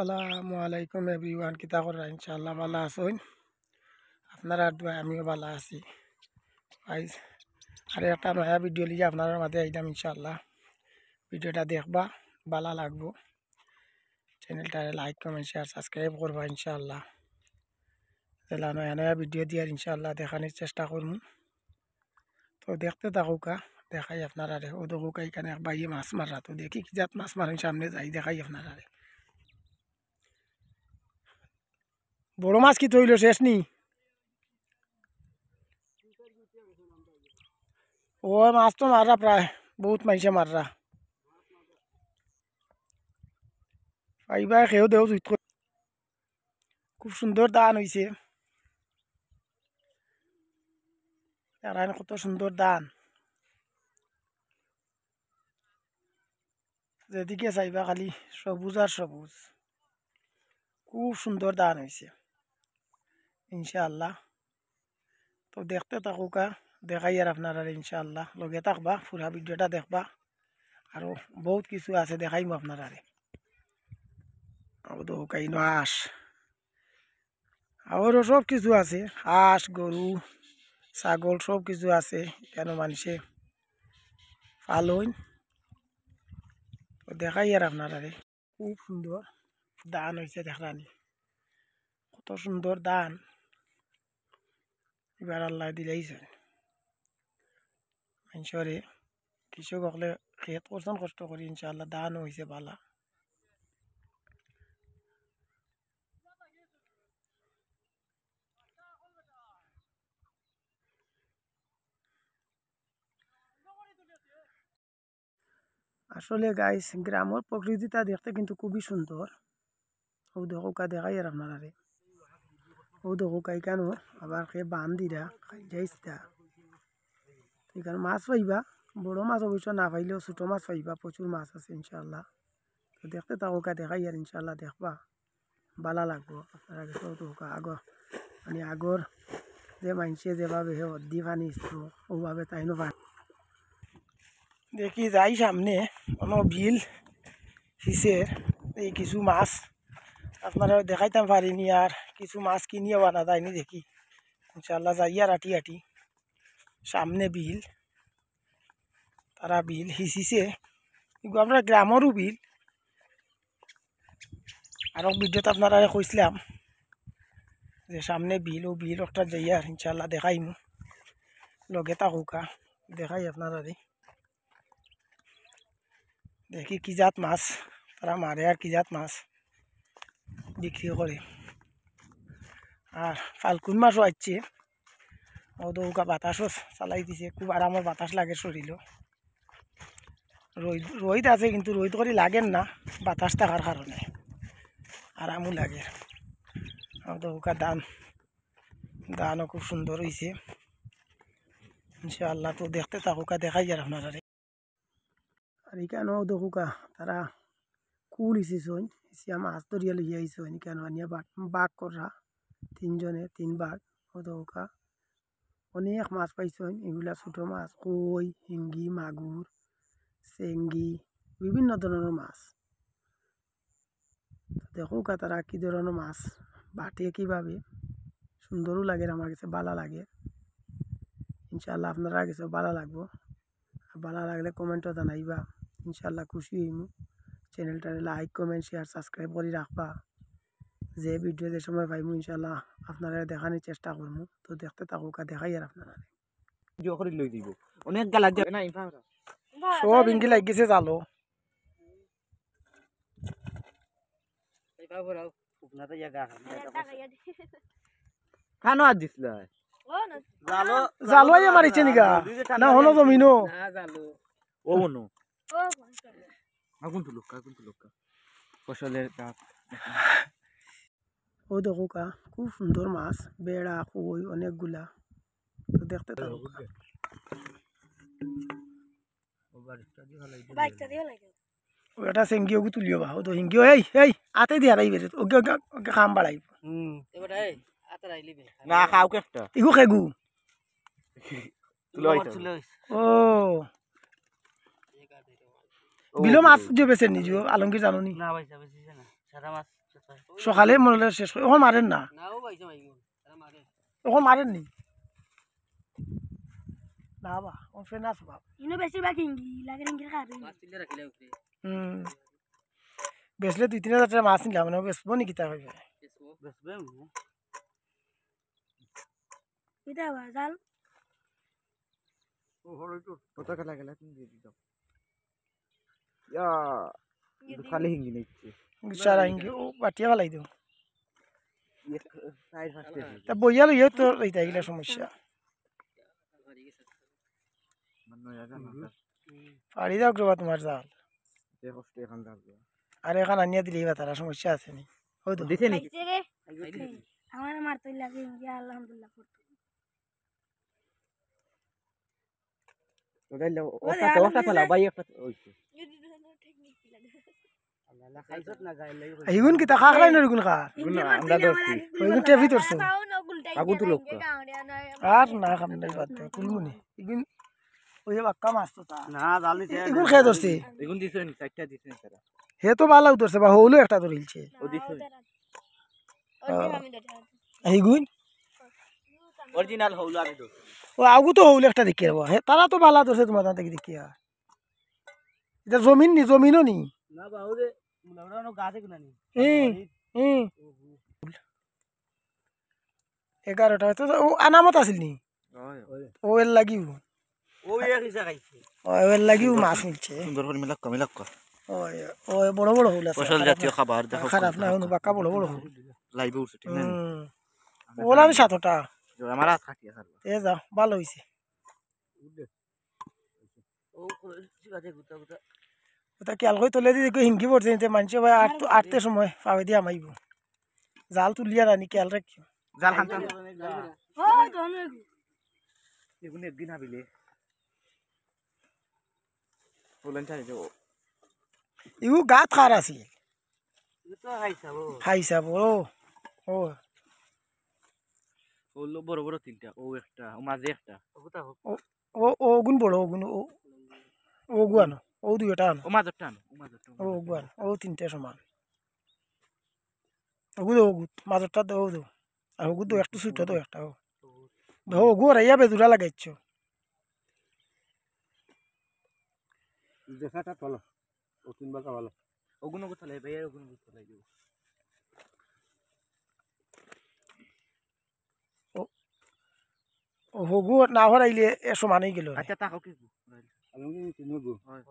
আসসালামু আলাইকুম এভরিওয়ান, কিতা করা ইনশাআল্লাহ ভালো আছেন। আপনারা দোয়া আমিও ভালো আছি। আইজ আর একটা নয়া ভিডিও লিয়ে আপনার মাঝে আইলাম ইনশাআল্লাহ। ভিডিওটা দেখবা, ভালো লাগবো। চ্যানেলটা লাইক কমেন্ট শেয়ার সাবস্ক্রাইব করবা ইনশাআল্লাহ। তাহলে নয়া নয়া ভিডিও দিয়ে ইনশাআল্লাহ দেখানোর চেষ্টা করবো। তো দেখতে থাকুকা, দেখাই আপনারা। ও দেখুকা এখানে এক বাইয়ে মাছ মারা, তো দেখি কি জাত মাছ মারেন, সামনে যাই দেখাই আপনারা। বড় মাছ কি তৈল শেষ নি? ও মাছ তো মাররা, প্রায় বহুত মাইসে মাররা। পাইবা খেয়েও দেও জুইত। খুব সুন্দর দান হয়েছে, কত সুন্দর দান। যেদিকে চাইবা খালি সবুজ আর সবুজ। খুব সুন্দর দান হয়েছে ইনশাআল্লাহ। তো দেখতে থাকুকা, দেখাই আর আপনারা ইনশাআল্লাহ। লগে থাকবা, পুরা ভিডিওটা দেখবা। আর বহুত কিছু আছে দেখাইমু আপনারা। হাঁস, আরও সব কিছু আছে। হাঁস, গরু, ছাগল সব কিছু আছে কেন মানুষে ফালইন। তো দেখাই আর আপনারা। খুব সুন্দর দান হয়েছে, দেখলানি কত সুন্দর দান। এবার আল্লাহ দিলাইছে মানুষরে, কৃষক হলে খেত করছেন কষ্ট করি, ইনশাআল্লাহ দান হয়েছে ভালা। আসলে গাইস, গ্রামের প্রকৃতিটা দেখতে কিন্তু খুবই সুন্দর। ও দেখোকা, দেখাই আর আপনারা। ও দেখোকা এখানে আবার খেয়ে বান দিরা যাইছা। এখানে মাছ পাইবা, বড় মাছ অবশ্য না পাইলেও ছোটো মাছ পাইবা, প্রচুর মাছ আছে ইনশাআল্লাহ। তো দেখতে থাকুকা, দেখাই আর ইনশাআল্লাহ দেখবা, ভালো লাগবো আপনারা। দেখোকা আগর মানে আগর যে মানুষে যেভাবে অদ্দি পানি ইসতো, ওভাবে তাইনো পানি দেখি যাই সামনে কোনো বিল হিসের। এই কিছু মাছ আপনারা দেখাইতাম পারিনি, আর কিছু মাছ কিনিয়ে বানা যায়নি দেখি ইনশাআল্লাহ। যাই আর আটি আটি সামনে বিল, তারা বিল হিসিছে, আমরা গ্রামেরও বিল। আরও ভিডিওতে আপনারা কইছিলাম যে সামনে বিল, ও বিল একটা যাই আর ইনশাআল্লাহ দেখাইমু। লগে থাকুকা, দেখাই আপনারা। দেখি কি জাত মাছ তারা মারে আর কি জাত মাছ বিক্রি করে। আর ফাল্গুন মাছও আসছে, ও দৌকা বাতাসও চালাই দিছে, খুব আরামের বাতাস লাগে শরীরও। রোদ আছে কিন্তু রোদ করে লাগেন না, বাতাস থাকার কারণে আরামও লাগে। দৌকা দানও খুব সুন্দর হয়েছে ইনশাআল্লাহ। তো দেখতে থাকুকা, দেখাই আর আপনারা। আর এখানেও দেখুকা তারা কুল ইসিছইন, ইসিয়া মাছ ধরিয়া লইয়া আইসইন। কেন আনিয়া বাঘ করা, তিনজনে তিন বাঘ। ও দৌকা অনেক মাছ পাইছইন, এগুলা ছোটো মাছ, কই, হিঙ্গি, মাগুর, চেঙ্গি, বিভিন্ন ধরনের মাছ। দেখুকা তারা কি ধরনের মাছ বাটে, কীভাবে সুন্দরও লাগে, আমার কাছে ভালো লাগে ইনশাআল্লাহ। আপনারা কাছে ভালো লাগবো, ভালো লাগলে কমেন্টও জানাইবা ইনশাআল্লাহ, খুশি হইমু। চ্যানেলটা লাইক কমেন্ট শেয়ার সাবস্ক্রাইব করে রাখবা। যে ভিডিও যে সময় পাইমু ইনশাআল্লাহ আপনারা দেখানোর চেষ্টা করবো। তো দেখতে থাকুকা, দেখাই আর আপনারা। অনেক গালা যাবে না, সব ইঙ্গি লাগিছে জালো। খানো আর দিছিল জালো মারিছে নিগা না হলো জমিনো। ও বনো আগুন তো লোক ফসলের গাছ। ও দেখুকা খুব সুন্দর মাছ, বেড়া, কই অনেকগুলা। তো দেখতে থাকুকা। ওটা সেঙ্গিও তুলিও বা, ও তো হিঙ্গিও এই এই আতে দিয়া রাইবে, ওকে ওকে ওকে খাম বাড়াইব না খাও একটা ইগু খেগু। ও বিলো মাছ যে বেছে নিজ আলমগীর জানো নি? না ভাই সাদা মাছ সকালে মনে হলে শেষ করে এখন মারেন না এখন মারেন নি না বা ও ফেনাস বাপ ইনো বেশিরভাগ হিঙ্গি লাগে হিঙ্গি খাবে বেচলে 2-3 হাজার টাকা মাছ নিলাম মানে বেচবো নি কিতা হইবে এটা আবার জাল কত টাকা গেলে তুমি দিয়ে দিও ইয়া খালি হিঙ্গি নিচ্ছে সারা হিঙ্গি ও বাটিয়া ফেলাই দিও সাইড ফাস্টে তা বইয়া লইও তো এইটা এগুলা সমস্যা পাড়ি দাও করবা তোমার জাল কষ্ট এখান থাকবে আর এখান আনিয়া দিলেই বা তারা সমস্যা আছে নি ওই তো দিতে নি আমার মারতে লাগে হিঙ্গি আলহামদুলিল্লাহ ওটাইলে ওটা ফেলা ভাই একটা ওইছে এইগুন কিতা খাখলাই নরগুন খা আমরা ধরছি ওইগুন টেফি ধরছো আগুন তো লোক আর না খাম নাই বাদ দে তুলমুনি এগুন ওই যে বাক্কা মাছ তো তা না জালি এগুন খেয়ে ধরছে এগুন দিছেন চারটা দিছেন স্যার হে তো ভালো ধরছে বা হলো একটা ধরিলছে ও দিছেন এইগুন অরিজিনাল হউলো আমি তো ও আগু তো হলো একটা দেখি হে তারা তো ভালো ধরছে তোমার দান থেকে দেখিয়া এটা জমিন নি জমিনও নি না বাবু রে মুলানো গাছে কিনা নি হুম 11টা তো ও আনামত আছিল নি ও এর লাগিও ও এক হিসা খাইছে ও এর লাগিও মাছ নিচ্ছে সুন্দর করে মিলাক ওই ওই বড় বড় হল আছে ফসল জাতীয় খাবার দেখো খারাপ না হলো বাক্কা বড় বড় হল লাইভে উঠছে ঠিক না ওলা নি 7টা আমার হাত খাটিয়া স্যার এ যাও ভালো হইছে ও জিগাতে গুতা গুতা ওটা খেয়াল করে তুলে দিয়ে দেখো হিঙ্গি পড়ছে নিতে মানুষ ভাই আটতে সময় পাবে দিয়ে আমাইব জাল তুলিয়া রানি খেয়াল রাখিও জাল খান ও দনে এগুন একদিন আবিলে বলেন চাই যে ইউ গাত খার আছে তো খাইছাবো খাইছা বড় ও ওলো বড় বড় তিনটা ও একটা ও মাঝে একটা ওটা ও ও গুণ বড় ও গুণ ও গুয়ানো ও দুইটা আনো ও মাঝটা ও গুয়ান ও তিনটে সমান ওগুদ ওগুদ মাঝরটা দো দো আর ওগুদ দো একটু ছোট দো একটা ও গো রাইয়া বেদুরা লাগাইছ দেখাটা ভালো ও তিনবা কা ভালো ওগুনো কথা লাই ভাই ওগুনো কথা লাই দিব ও হগু না হরাইলে এ সমানই গেল আচ্ছা তাকাও কি আমি চিনবো হয়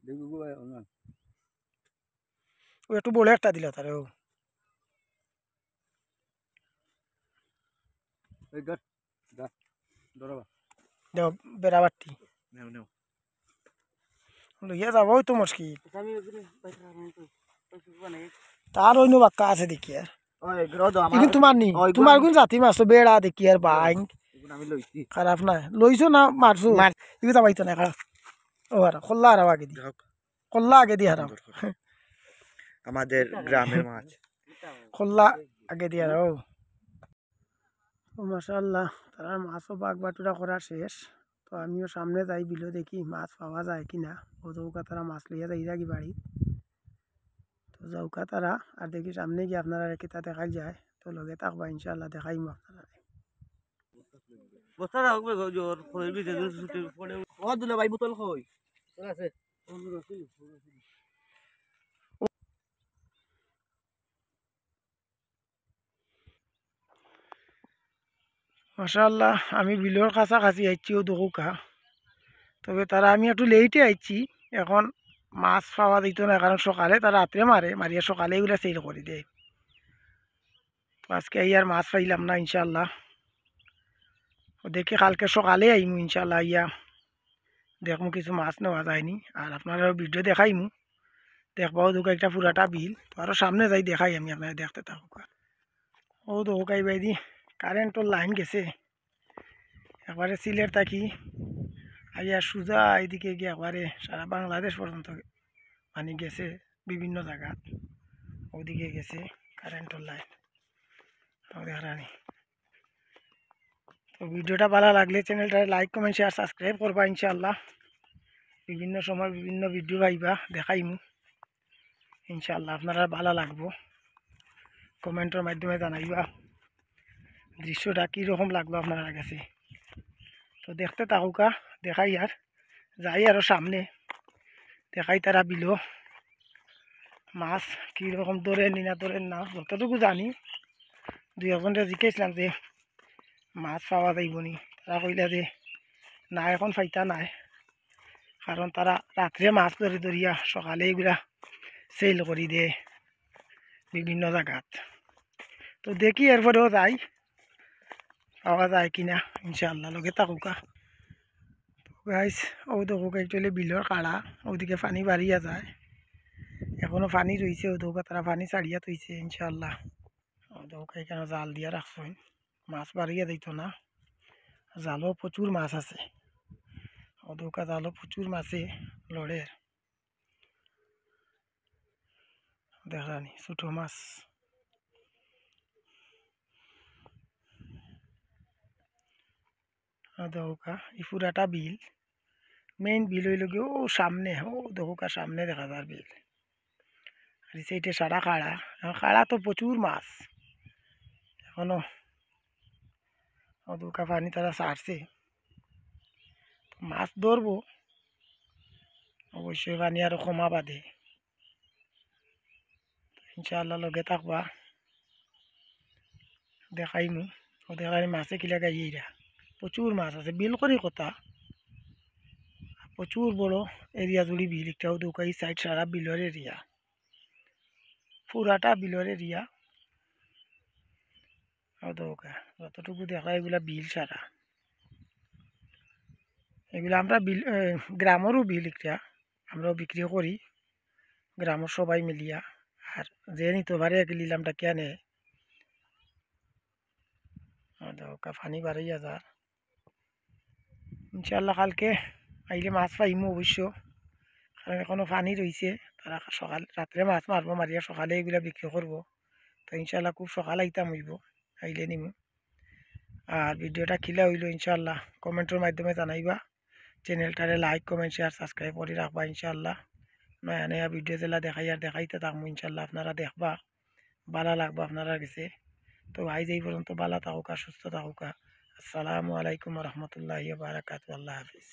দেখবো না ও একটু বড় একটা দিলা তারে ও এই গট দা ধরবা দেও বেড়াবাটি নেও নেও লইয়া যাব ওই তো মুশকিল আমি ওগুলো পয়সা নাই তো পয়সা বানাই তার অন্য বাক্কা আছে দেখি আর ওই গ্রদ আমার এখন তোমার নি তোমার কোন জাতি মাছ তো বেড়া দেখি আর বাইং এগুলো আমি লইছি খারাপ না লইছো না মারছো এগুলো যাবাইতো না খারাপ ও আর খোল্লা আর আগে দি খোল্লা আগে দি হারাম আমাদের গ্রামের মাছ খোল্লা আগে দি হারাও মাশাআল্লাহ তারা মাছও বাগ বাটুরা করা শেষ তো আমিও সামনে যাই বিলো দেখি মাছ পাওয়া যায় কিনা ও যৌকা তারা মাছ লইয়া যাই রাখি বাড়ি তো যৌকা তারা আর দেখি সামনে গিয়ে আপনারা কিতা দেখাই যায় তো লগে থাকবা ইনশাআল্লাহ দেখাইমু আপনারা বস্তা রাখবে জোর ফলের ভিতরে ছুটে পড়ে ও দুলে ভাই বোতল কই আছে মাশাআল্লাহ আমি বিলোর কাছাকাছি আইছি ও দৌকা তবে তারা আমি একটু লেটে আইছি এখন মাছ পাওয়া দিত না কারণ সকালে তারা রাত্রে মারে মারিয়া সকালে এগুলো সেল করে দেয় তো আজকে এই আর মাছ পাইলাম না ইনশাআল্লাহ ও দেখি কালকে সকালে আইমু ইনশাআল্লাহ ইয়া দেখমু কিছু মাছ নেওয়া যায়নি আর আপনারা ভিডিও দেখাইমু দেখবাও দোকা একটা পুরাটা বিল তো আরও সামনে যাই দেখাই আমি আপনারা দেখতে থাকুক ও দোকাই বাইদি কারেন্টর লাইন গেছে একবারে সিলেট থাকি আইয়া সুজা এইদিকে গিয়ে একবারে সারা বাংলাদেশ পর্যন্ত পানি গেছে বিভিন্ন জায়গা ওদিকে গেছে কারেন্টর লাইন দেখানি তো ভিডিওটা ভালো লাগলে চ্যানেলটা লাইক কমেন্ট শেয়ার সাবস্ক্রাইব করবা ইনশাআল্লাহ বিভিন্ন সময় বিভিন্ন ভিডিও পাইবা দেখাইমু ইনশাআল্লাহ আপনারা ভালো লাগবো কমেন্টের মাধ্যমে জানাইবা দৃশ্যটা কীরকম লাগলো আপনার কাছে। তো দেখতে থাকুকা, দেখাই আর যাই আরও সামনে দেখাই তারা বিলো মাছ কীরকম ধরেন না ধরেন না। যতটুকু জানি দুই একজনটা জিজ্ঞাসলাম যে মাছ পাওয়া যাইব নি, তারা কইলা যে না এখন ফাইতা নাই, কারণ তারা রাত্রে মাছ ধরে ধরিয়া সকালে এগুলা সেল করি দেয় বিভিন্ন জায়গাত। তো দেখি এরপরেও যাই পাওয়া যায় কিনা ইনশাআল্লাহ, লগে থাকুকা। গাইস ও দেখুক একচুয়ালি বিলর কাড়া, ওদিকে পানি বাড়িয়া যায়, এখনো পানি রয়েছে, ও দেখুক তারা পানি ছাড়িয়া থইছে ইনশাআল্লাহ। ও দেখুক এখানে জাল দিয়া রাখছেন, মাছ বাড়িয়া দিত না, জালও প্রচুর মাছ আছে। ও দেখুক জালও প্রচুর মাছে লড়ের, দেখানি ছোট মাছ। দেখুকা ই পুরাটা বিল, মেইন বিল হইল গিয়ে ও সামনে, ও দেখুকা সামনে দেখা যায় বিল, আর সেইটা সারা খাড়া, খাড়া তো প্রচুর মাছ এখনো। ও দেখুকা পানি তারা ছাড়ছে, মাছ ধরবো অবশ্যই, পানি আরো কমা বাদে ইনশাআল্লাহ লগে থাকবা, দেখাইমু। ও দেখাই মাছে কিলা গাইয়েরা, প্রচুর মাছ আছে, বিল করি কথা প্রচুর বড় এরিয়া জুড়ি বিল, একটাও দৌকা এই সাইড সারা বিলর এরিয়া, পুরাটা বিলর এরিয়া। ও দৌকা যতটুকু দেখা এগুলা বিল সারা, এগুলা আমরা বিল গ্রামেরও বিল, একটা আমরাও বিক্রি করি গ্রামের সবাই মিলিয়া, আর যে নিতে পারে নিলামটা কেনে। দৌকা পানি বাড়াইয়া যা, ইনশাআল্লাহ কালকে আইলে মাছ পাইমু অবশ্য, কারণ এখনো পানি রয়েছে, তারা সকাল রাত্রে মাছ মারবো, মারিয়া সকালে এগুলা বিক্রি করবো। তো ইনশাআল্লাহ খুব সকাল আইতাম হইব, আইলে নিমু। আর ভিডিওটা খিলা হইল ইনশাআল্লাহ কমেন্টের মাধ্যমে জানাইবা, চ্যানেলটারে লাইক কমেন্ট শেয়ার সাবস্ক্রাইব করে রাখবা ইনশাআল্লাহ। নয়া নয়া ভিডিও যেলা দেখাই আর দেখাইতে থাকবো ইনশাআল্লাহ, আপনারা দেখবা ভালো লাগবে আপনারা কাছে। তো আইজ এই পর্যন্ত ভালো থাকুকা, সুস্থ থাকুকা। আসসালামু আলাইকুম রহমতুল্লাহি ওয়া বারাকাতুহু। আল্লাহ হাফিজ।